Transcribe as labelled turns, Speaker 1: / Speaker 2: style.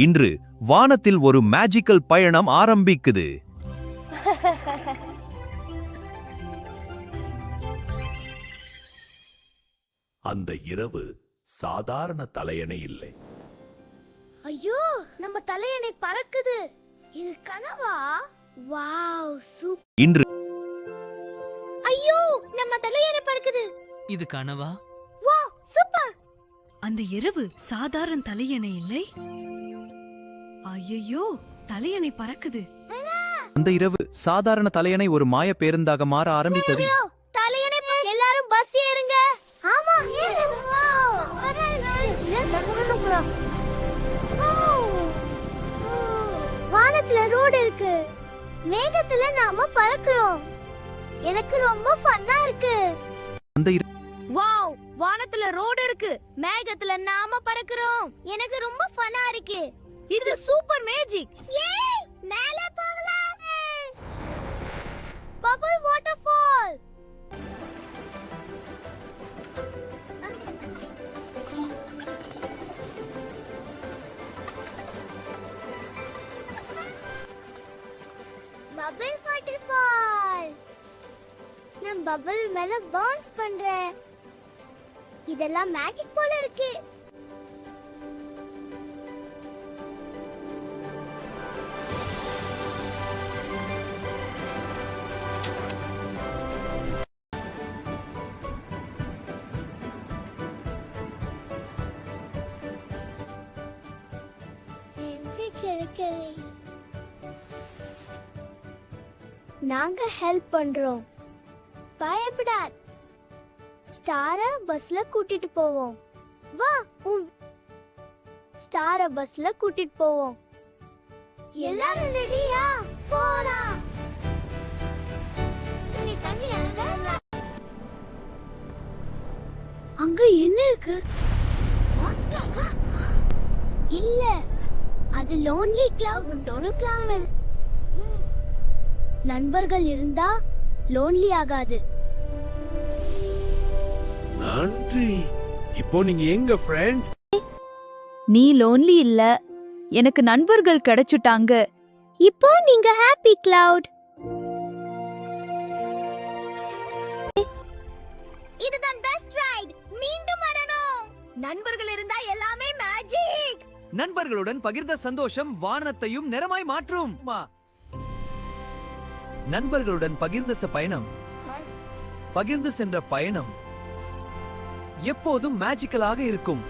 Speaker 1: இன்று வானத்தில் ஒரு மேஜிக்கல் பயணம் ஆரம்பிக்குது.
Speaker 2: அந்த இரவு சாதாரண தலையணை இல்லை.
Speaker 3: ஐயோ, நம்ம தலையணை பறக்குது. இது கனவா? Wow, super.
Speaker 1: இன்று
Speaker 3: ஐயோ, நம்ம தலையணை பறக்குது.
Speaker 4: இது கனவா?
Speaker 3: Wow, super.
Speaker 5: அந்த இரவு சாதாரண தலையணை இல்லை. ஐயோ, தலையணை பறக்குது.
Speaker 4: அந்த இரவு சாதாரண தலையணை ஒரு மாய பேருந்தாக மாற ஆரம்பித்தது.
Speaker 3: ஐயோ, தலையணை எல்லாரும் பஸ் ஏறுங்க. ஆமா, ஏறுங்க. வாவ், வானத்துல ரோடு இருக்கு. மேகத்துல நாம பறக்குறோம். எனக்கு ரொம்ப ஃபன்னா இருக்கு.
Speaker 4: அந்த
Speaker 3: வாவ், வானத்துல ரோடு இருக்கு. மேகத்துல நாம பறக்குறோம். எனக்கு ரொம்ப ஃபன்னா இருக்கு. இது சூப்பர் மேஜிக். ஏய், மேலே போகலாம். Bubble waterfall. Bubble waterfall. நான் பபிள் மேல பவுன்ஸ் பண்றேன். இதெல்லாம் மேஜிக் போல இருக்கு. நாங்க ஹெல்ப் பண்றோம். பயப்படாத. ஸ்டார பஸ்ல கூட்டிட்டு போவோம். வா, ஸ்டார பஸ்ல கூட்டிட்டு போவோம். எல்லாரும் ரெடியா? போலாம். அங்க என்ன இருக்கு? இல்ல, அது லோன்லி கிளவுட். ஒரு கிளவுட். நண்பர்கள் இருந்தா லோன்லி ஆகாது.
Speaker 2: நன்றி. இப்போ நீங்க எங்க ஃப்ரெண்ட்?
Speaker 6: நீ லோன்லி இல்ல, எனக்கு நண்பர்கள் கிடைச்சுட்டாங்க.
Speaker 3: இப்போ நீங்க ஹாப்பி கிளவுட். இதுதான் பெஸ்ட் ரைட். மீண்டும் வரணும். நண்பர்கள் இருந்தா எல்லாமே மேஜிக்.
Speaker 4: நண்பர்களுடன் பகிர்ந்த சந்தோஷம் வானத்தையும் நிறமாய் மாற்றும். நண்பர்களுடன் பகிர்ந்து சென்ற பயணம் எப்போதும் மேஜிக்கலாக இருக்கும்.